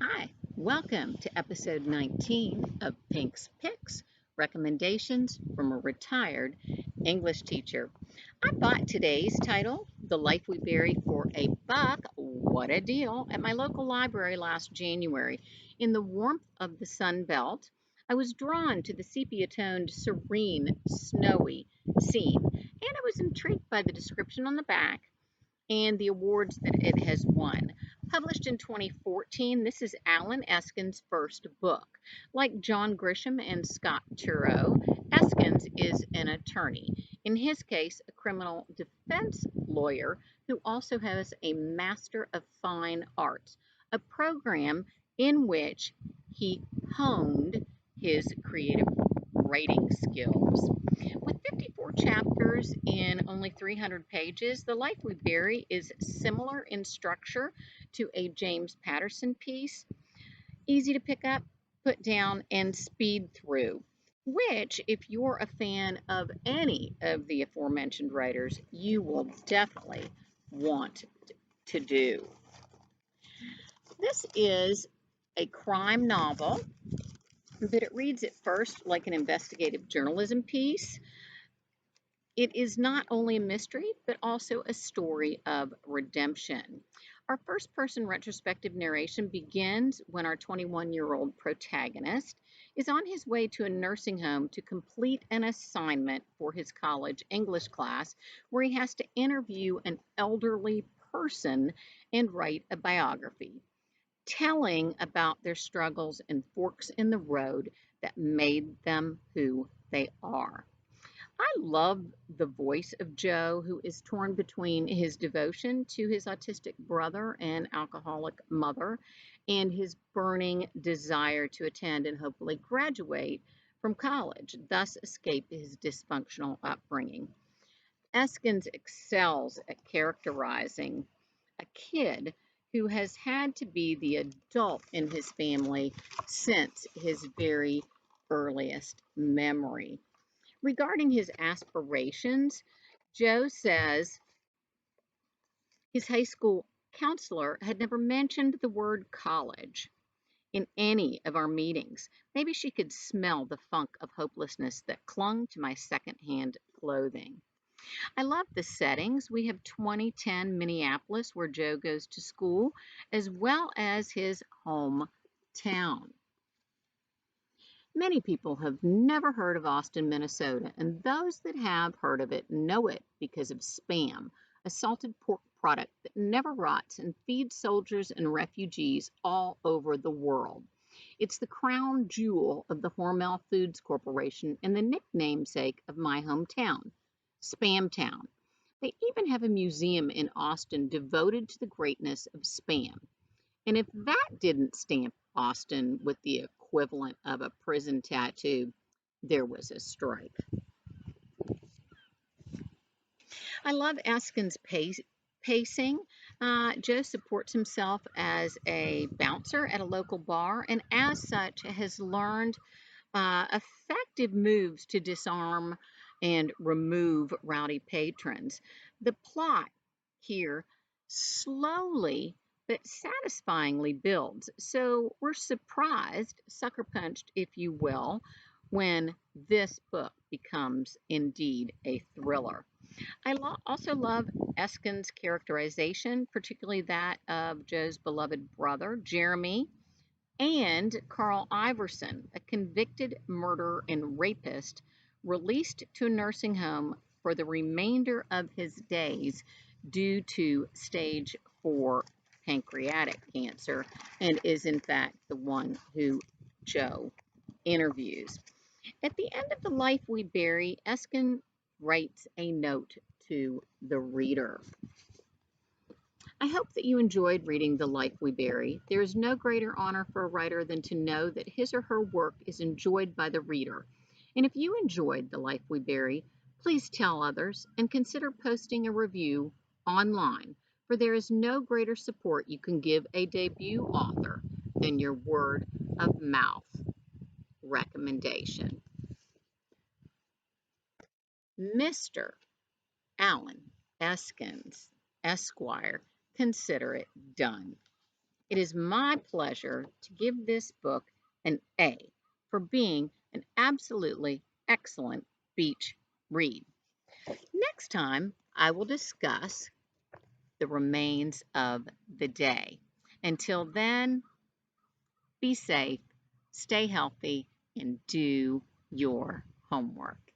Hi, welcome to episode 19 of Pink's Picks, recommendations from a retired English teacher. I bought today's title, The Life We Bury, for a buck. What a deal! At my local library last January. In the warmth of the Sun Belt, I was drawn to the sepia-toned, serene, snowy scene, and I was intrigued by the description on the back and the awards that it has won. Published in 2014, this is Allen Eskens' first book. Like John Grisham and Scott Turow, Eskens is an attorney, in his case, a criminal defense lawyer who also has a Master of Fine Arts, a program in which he honed his creative writing skills. With 54 chapters in only 300 pages, The Life We Bury is similar in structure to a James Patterson piece, easy to pick up, put down, and speed through, which, if you're a fan of any of the aforementioned writers, you will definitely want to do. This is a crime novel, but it reads at first like an investigative journalism piece. It is not only a mystery, but also a story of redemption. Our first person retrospective narration begins when our 21-year-old protagonist is on his way to a nursing home to complete an assignment for his college English class, where he has to interview an elderly person and write a biography, telling about their struggles and forks in the road that made them who they are. I love the voice of Joe, who is torn between his devotion to his autistic brother and alcoholic mother and his burning desire to attend and hopefully graduate from college, thus escape his dysfunctional upbringing. Eskens excels at characterizing a kid who has had to be the adult in his family since his very earliest memory. Regarding his aspirations, Joe says his high school counselor had never mentioned the word college in any of our meetings. Maybe she could smell the funk of hopelessness that clung to my secondhand clothing. I love the settings. We have 2010 Minneapolis, where Joe goes to school, as well as his hometown. Many people have never heard of Austin, Minnesota, and those that have heard of it know it because of Spam, a salted pork product that never rots and feeds soldiers and refugees all over the world. It's the crown jewel of the Hormel Foods Corporation and the nicknamesake of my hometown, Spamtown. They even have a museum in Austin devoted to the greatness of Spam. And if that didn't stamp Austin with the equivalent of a prison tattoo, there was a strike. I love Eskin's pacing. Joe supports himself as a bouncer at a local bar and, as such, has learned effective moves to disarm and remove rowdy patrons. The plot here slowly but satisfyingly builds. So we're surprised, sucker punched, if you will, when this book becomes indeed a thriller. Also love Eskin's characterization, particularly that of Joe's beloved brother, Jeremy, and Carl Iverson, a convicted murderer and rapist released to a nursing home for the remainder of his days due to stage 4 pancreatic cancer, and is in fact the one who Joe interviews. At the end of The Life We Bury, Eskin writes a note to the reader. I hope that you enjoyed reading The Life We Bury. There is no greater honor for a writer than to know that his or her work is enjoyed by the reader. And if you enjoyed The Life We Bury, please tell others and consider posting a review online, for there is no greater support you can give a debut author than your word of mouth recommendation. Mr. Allen Eskens, Esquire, consider it done. It is my pleasure to give this book an A for being an absolutely excellent beach read. Next time, I will discuss the remains of the day. Until then, be safe, stay healthy, and do your homework.